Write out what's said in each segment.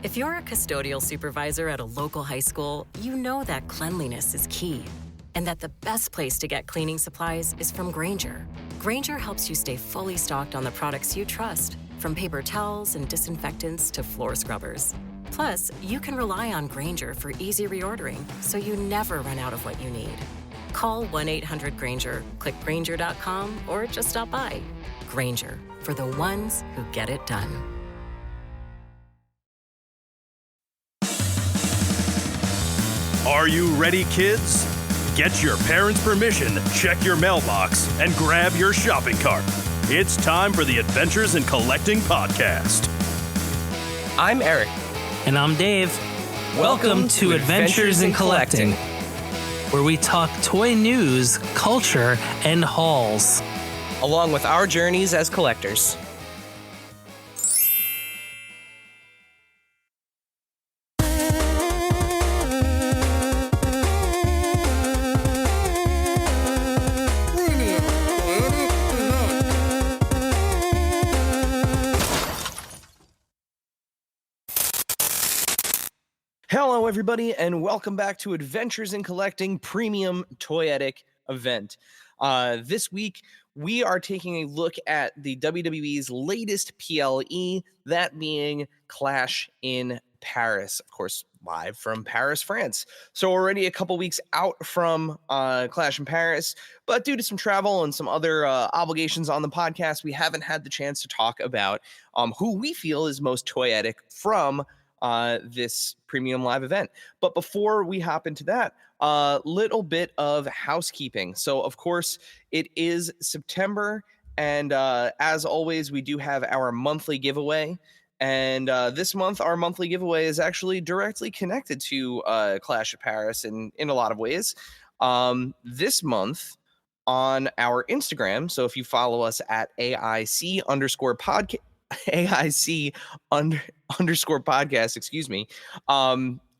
If you're a custodial supervisor at a local high school, you know that cleanliness is key, and that the best place to get cleaning supplies is from Grainger. Grainger helps you stay fully stocked on the products you trust, from paper towels and disinfectants to floor scrubbers. Plus, you can rely on Grainger for easy reordering, so you never run out of what you need. Call 1-800-GRAINGER, click Grainger.com, or just stop by. Grainger, for the ones who get it done. Are you ready, kids? Get your parents' permission, check your mailbox, and grab your shopping cart. It's time for the Adventures in Collecting podcast. I'm Eric. And I'm Dave. Welcome to Adventures in Collecting, where we talk toy news, culture, and hauls, along with our journeys as collectors. Hello, everybody, and welcome back to Adventures in Collecting Premium Toyetic event. This week, we are taking a look at the WWE's latest PLE, that being Clash in Paris, of course, live from Paris, France. So already a couple weeks out from Clash in Paris, but due to some travel and some other obligations on the podcast, we haven't had the chance to talk about who we feel is most toyetic from this premium live event. But before we hop into that, a little bit of housekeeping. So, of course, it is September, and as always, we do have our monthly giveaway. And this month, our monthly giveaway is actually directly connected to Clash of Paris in a lot of ways. This month on our Instagram, so if you follow us at AIC_podcast, AIC_podcast,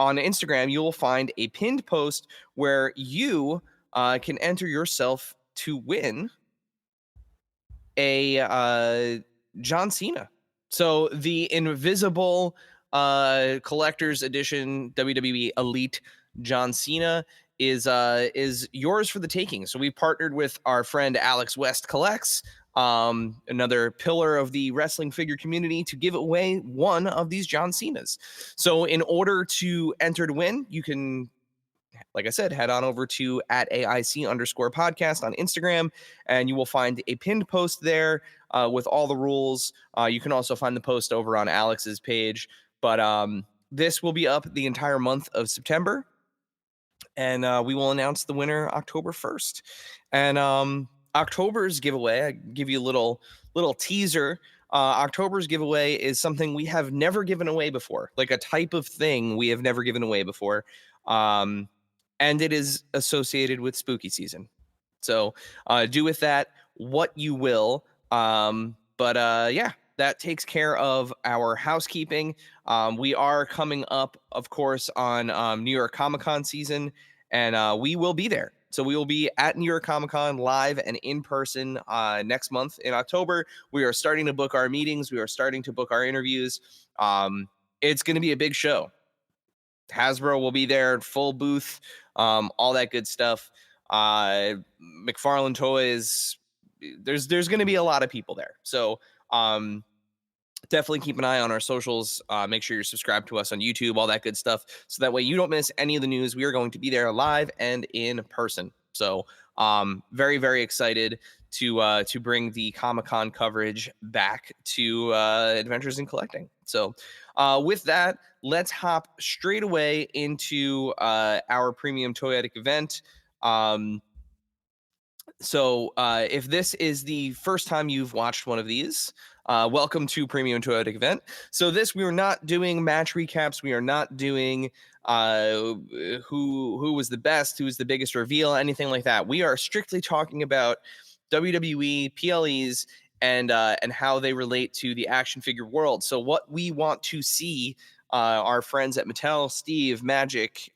on Instagram, you will find a pinned post where you can enter yourself to win a John Cena. So the Invisible Collector's Edition WWE Elite John Cena is yours for the taking. So we partnered with our friend Alex West Collects, another pillar of the wrestling figure community, to give away one of these John Cenas. So in order to enter to win, you can, like I said, head on over to at AIC_podcast on Instagram, and you will find a pinned post there with all the rules. You can also find the post over on Alex's page, but this will be up the entire month of September, and we will announce the winner October 1st. And October's giveaway, I give you a little teaser. October's giveaway is something we have never given away before, like a type of thing we have never given away before. And it is associated with spooky season. So do with that what you will. Yeah, that takes care of our housekeeping. We are coming up, of course, on New York Comic-Con season, and we will be there. So we will be at New York Comic-Con live and in person next month in October. We are starting to book our meetings. We are starting to book our interviews. It's going to be a big show. Hasbro will be there, full booth, all that good stuff. McFarlane Toys. There's going to be a lot of people there. So definitely keep an eye on our socials. Make sure you're subscribed to us on YouTube, all that good stuff. So that way you don't miss any of the news. We are going to be there live and in person. So very, very excited to bring the Comic-Con coverage back to Adventures in Collecting. So with that, let's hop straight away into our premium toyetic event. So if this is the first time you've watched one of these, welcome to Premium Toyetic event. So we are not doing match recaps. We are not doing who was the best, who was the biggest reveal, anything like that. We are strictly talking about WWE, PLEs, and how they relate to the action figure world. So what we want to see, our friends at Mattel, Steve, Magic,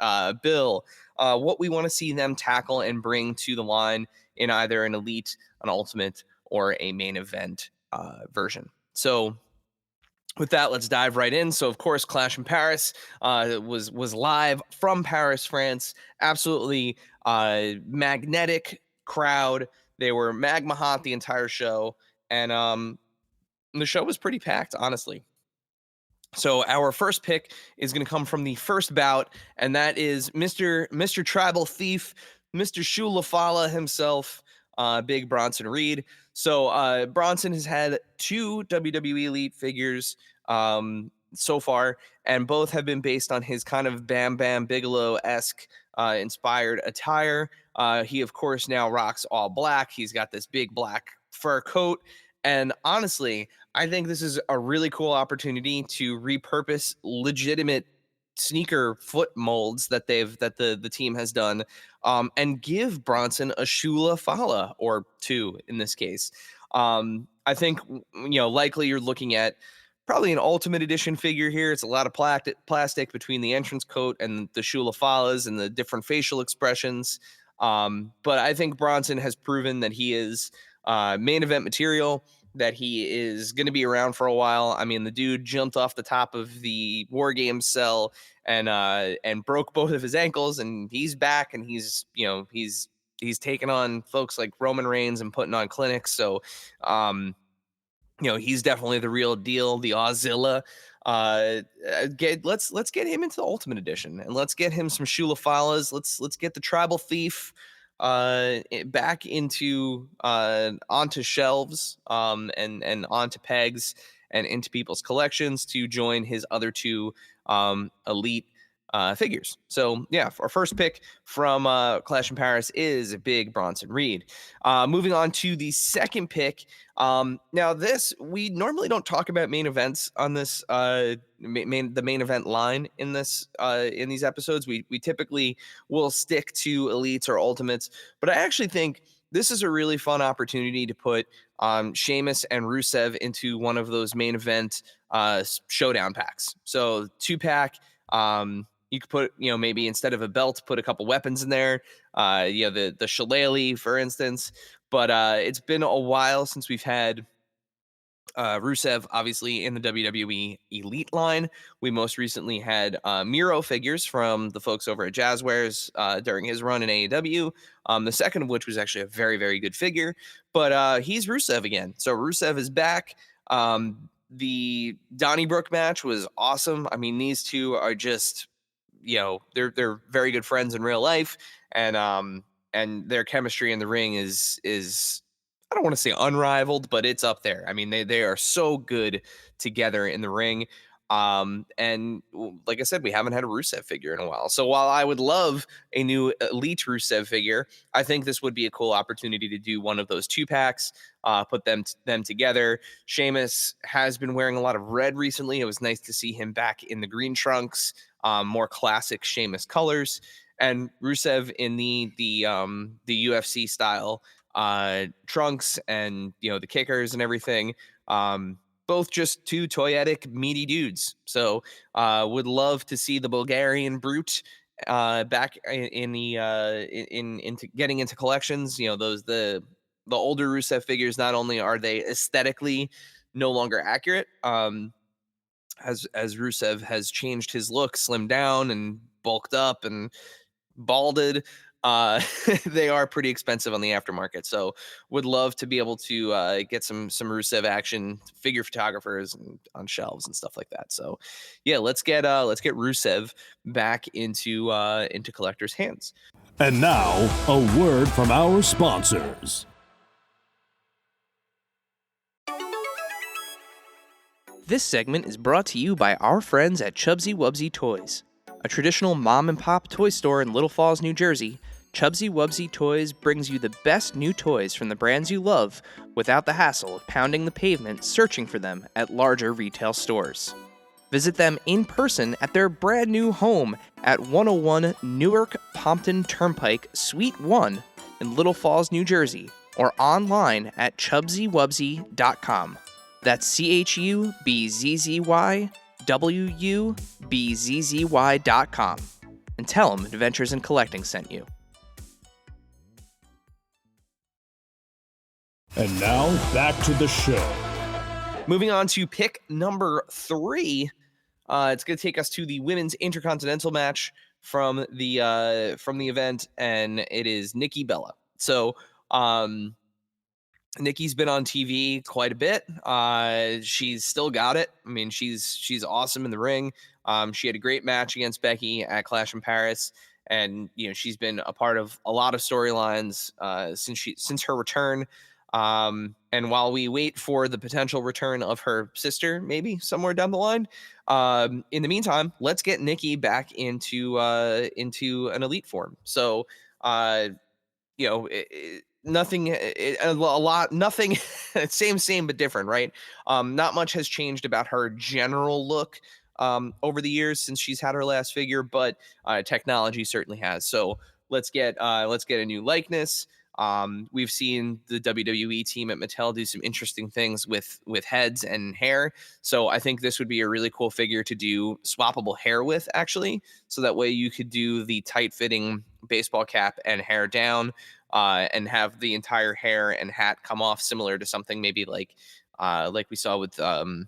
Bill, what we want to see them tackle and bring to the line in either an Elite, an Ultimate, or a main event version. So with that, let's dive right in. So, of course, Clash in Paris was live from Paris, France. Absolutely magnetic crowd. They were magma hot the entire show, and the show was pretty packed, honestly. So our first pick is going to come from the first bout, and that is Mr. Tribal Thief, Mr. Shula Fala himself, Big Bronson Reed. So Bronson has had 2 WWE Elite figures so far, and both have been based on his kind of Bam Bam Bigelow-esque inspired attire. He, of course, now rocks all black. He's got this big black fur coat, and honestly, I think this is a really cool opportunity to repurpose legitimate sneaker foot molds that the team has done, and give Bronson a Shula Fala or 2 in this case. I think likely you're looking at probably an Ultimate Edition figure here. It's a lot of plastic between the entrance coat and the Shula Falas and the different facial expressions. But I think Bronson has proven that he is main event material, that he is going to be around for a while. I mean, the dude jumped off the top of the War Games cell and broke both of his ankles, and he's back, and he's taking on folks like Roman Reigns and putting on clinics. So, he's definitely the real deal, the Auszilla. Let's get him into the Ultimate Edition, and let's get him some Shula Falas. Let's get the Tribal Thief back into onto shelves and onto pegs and into people's collections to join his other 2 elite figures. So yeah, our first pick from Clash in Paris is Big Bronson Reed. Moving on to the second pick. Now we normally don't talk about main events on this the main event line in this in these episodes. We typically will stick to elites or ultimates, but I actually think this is a really fun opportunity to put Sheamus and Rusev into one of those main event showdown packs. So 2-pack. You could put, maybe instead of a belt, put a couple weapons in there. The shillelagh, for instance. But it's been a while since we've had Rusev, obviously, in the WWE Elite line. We most recently had Miro figures from the folks over at Jazzwares during his run in AEW. The second of which was actually a very, very good figure. But he's Rusev again. So Rusev is back. The Donnybrook match was awesome. I mean, these two are just, they're very good friends in real life, and their chemistry in the ring is I don't want to say unrivaled, but it's up there. I mean, they are so good together in the ring. And like I said, we haven't had a Rusev figure in a while. So while I would love a new Elite Rusev figure, I think this would be a cool opportunity to do one of those 2-packs, put them together. Sheamus has been wearing a lot of red recently. It was nice to see him back in the green trunks, more classic Sheamus colors, and Rusev in the UFC style trunks and the kickers and everything. Both just 2 Toyetic meaty dudes. So would love to see the Bulgarian Brute back into getting into collections. Those the older Rusev figures, not only are they aesthetically no longer accurate, as Rusev has changed his look, slimmed down and bulked up and balded, they are pretty expensive on the aftermarket. So would love to be able to get some Rusev action, figure photographers and on shelves and stuff like that. So yeah, let's get Rusev back into collectors' hands. And now a word from our sponsors. This segment is brought to you by our friends at Chubsy Wubsy Toys. A traditional mom-and-pop toy store in Little Falls, New Jersey, Chubsy Wubsy Toys brings you the best new toys from the brands you love without the hassle of pounding the pavement searching for them at larger retail stores. Visit them in person at their brand new home at 101 Newark Pompton Turnpike, Suite 1 in Little Falls, New Jersey, or online at chubsywubsy.com. That's CHUBZYWUBZZY.com. And tell them Adventures in Collecting sent you. And now, back to the show. Moving on to pick number 3. It's going to take us to the women's intercontinental match from the event, and it is Nikki Bella. So Nikki's been on TV quite a bit. She's still got it. I mean, she's awesome in the ring. She had a great match against Becky at Clash in Paris, and she's been a part of a lot of storylines since her return. And while we wait for the potential return of her sister, maybe somewhere down the line, in the meantime, let's get Nikki back into an elite form. So, nothing, nothing, same, but different, right? Not much has changed about her general look over the years since she's had her last figure, but technology certainly has. So let's get a new likeness. We've seen the WWE team at Mattel do some interesting things with heads and hair. So I think this would be a really cool figure to do swappable hair with, actually. So that way you could do the tight fitting baseball cap and hair down, and have the entire hair and hat come off similar to something maybe like we saw with JD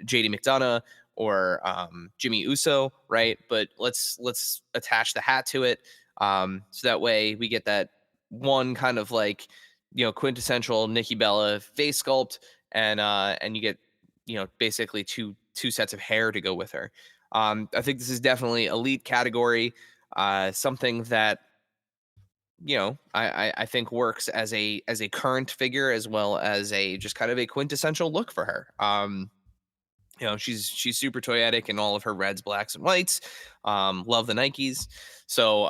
McDonough or Jimmy Uso, right? But let's attach the hat to it, so that way we get that one kind of like quintessential Nikki Bella face sculpt, and you get basically two sets of hair to go with her. I think this is definitely elite category, something that I think works as a current figure as well as a just kind of a quintessential look for her. She's super toyetic in all of her reds, blacks, and whites. Love the Nikes. So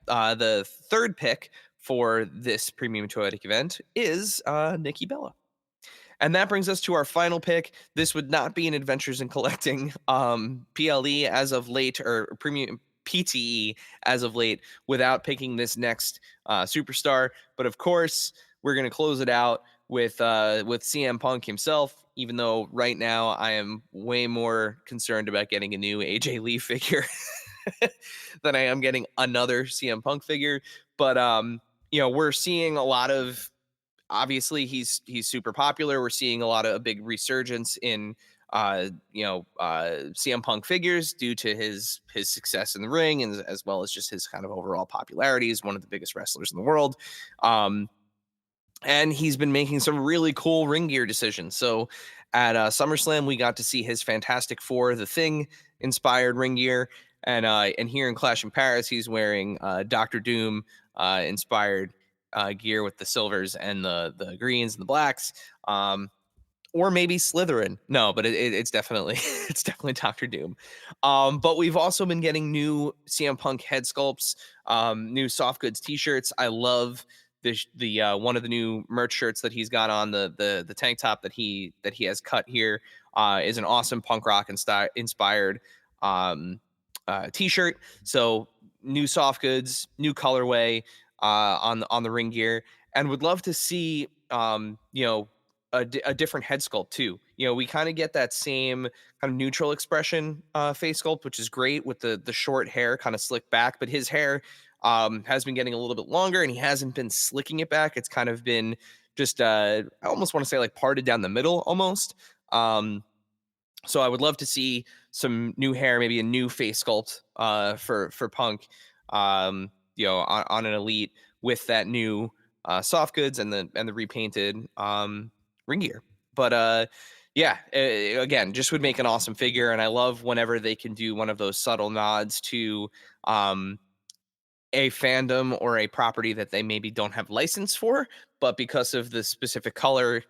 the third pick for this premium toyetic event is Nikki Bella. And that brings us to our final pick. This would not be an Adventures in Collecting PLE as of late, or premium PTE as of late, without picking this next superstar. But of course, we're going to close it out with CM Punk himself, even though right now I am way more concerned about getting a new AJ Lee figure than I am getting another CM Punk figure. But we're seeing a lot of, obviously he's super popular. We're seeing a lot of a big resurgence in CM Punk figures due to his success in the ring, and as well as just his kind of overall popularity. He's one of the biggest wrestlers in the world. And he's been making some really cool ring gear decisions. So at SummerSlam, we got to see his Fantastic Four, The Thing inspired ring gear. And here in Clash in Paris, he's wearing Doctor Doom inspired gear with the silvers and the greens and the blacks. Or maybe Slytherin. No, but it's definitely it's definitely Doctor Doom. But we've also been getting new CM Punk head sculpts, new soft goods t-shirts. I love the one of the new merch shirts that he's got on, the tank top that he has cut here, is an awesome punk rock inspired t-shirt. So new soft goods, new colorway on the ring gear, and would love to see a different head sculpt too. We kind of get that same kind of neutral expression face sculpt, which is great with the short hair kind of slicked back, but his hair has been getting a little bit longer, and he hasn't been slicking it back. It's kind of been just I almost want to say like parted down the middle almost. So I would love to see some new hair, maybe a new face sculpt for Punk, on an elite with that new soft goods and the repainted ring gear. But again, just would make an awesome figure, and I love whenever they can do one of those subtle nods to a fandom or a property that they maybe don't have license for, but because of the specific color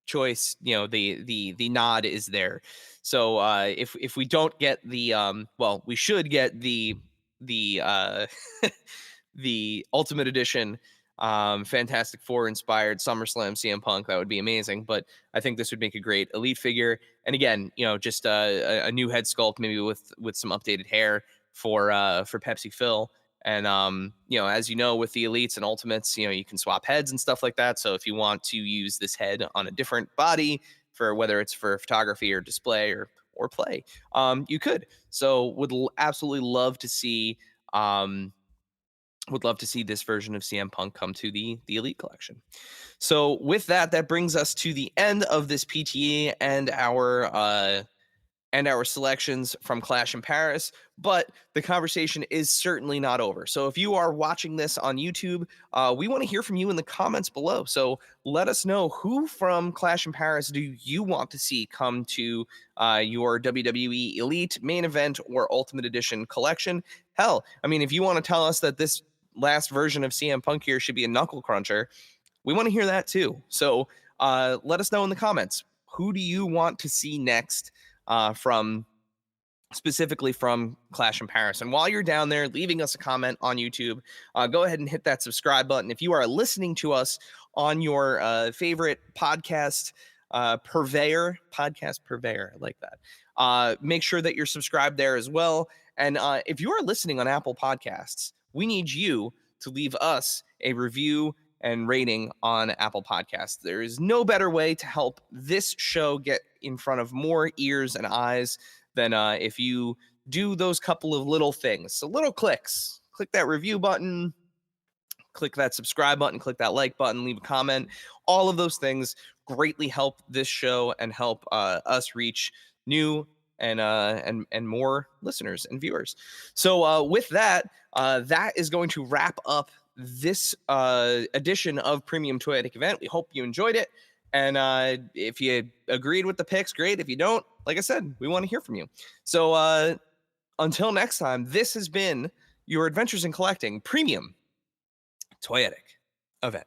choice, the nod is there. So if we don't get the we should get the the Ultimate Edition Fantastic Four inspired SummerSlam CM Punk. That would be amazing. But I think this would make a great elite figure. And again, just a new head sculpt, maybe with some updated hair for Pepsi Phil. And as you know, with the elites and ultimates, you can swap heads and stuff like that. So if you want to use this head on a different body, for whether it's for photography or display or play, you could. So would absolutely love to see would love to see this version of CM Punk come to the Elite Collection. So with that, that brings us to the end of this PTE and our selections from Clash in Paris, but the conversation is certainly not over. So if you are watching this on YouTube, we want to hear from you in the comments below. So let us know, who from Clash in Paris do you want to see come to your WWE Elite, Main Event, or Ultimate Edition collection? Hell, I mean, if you want to tell us that this last version of CM Punk here should be a knuckle cruncher, we want to hear that too. So let us know in the comments, who do you want to see next specifically from Clash in Paris? And while you're down there leaving us a comment on YouTube, go ahead and hit that subscribe button. If you are listening to us on your favorite podcast purveyor, I like that. Make sure that you're subscribed there as well. And if you are listening on Apple Podcasts, we need you to leave us a review and rating on Apple Podcasts. There is no better way to help this show get in front of more ears and eyes than if you do those couple of little things. So little clicks. Click that review button, click that subscribe button, click that like button, leave a comment. All of those things greatly help this show and help us reach new and more listeners and viewers. So with that, that is going to wrap up this edition of Premium Toyetic Event. We hope you enjoyed it. And if you agreed with the picks, great. If you don't, like I said, we want to hear from you. So until next time, this has been your Adventures in Collecting Premium Toyetic Event.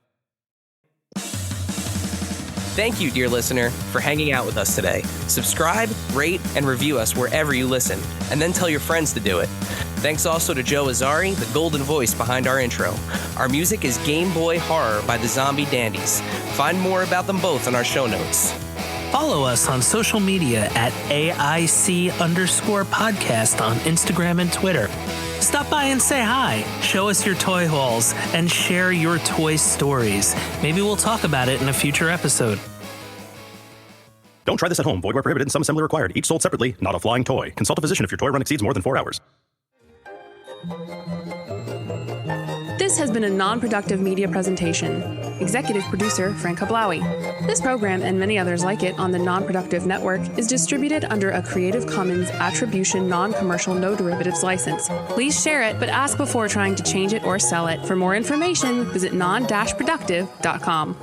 Thank you, dear listener, for hanging out with us today. Subscribe, rate, and review us wherever you listen, and then tell your friends to do it. Thanks also to Joe Azari, the golden voice behind our intro. Our music is Game Boy Horror by the Zombie Dandies. Find more about them both in our show notes. Follow us on social media at AIC_podcast on Instagram and Twitter. Stop by and say hi, show us your toy hauls, and share your toy stories. Maybe we'll talk about it in a future episode. Don't try this at home. Void where prohibited and some assembly required. Each sold separately, not a flying toy. Consult a physician if your toy run exceeds more than 4 hours. This has been a non-productive media presentation. Executive producer, Frank Hablawi. This program and many others like it on the Non-Productive Network is distributed under a Creative Commons Attribution Non-Commercial No Derivatives license. Please share it, but ask before trying to change it or sell it. For more information, visit non-productive.com.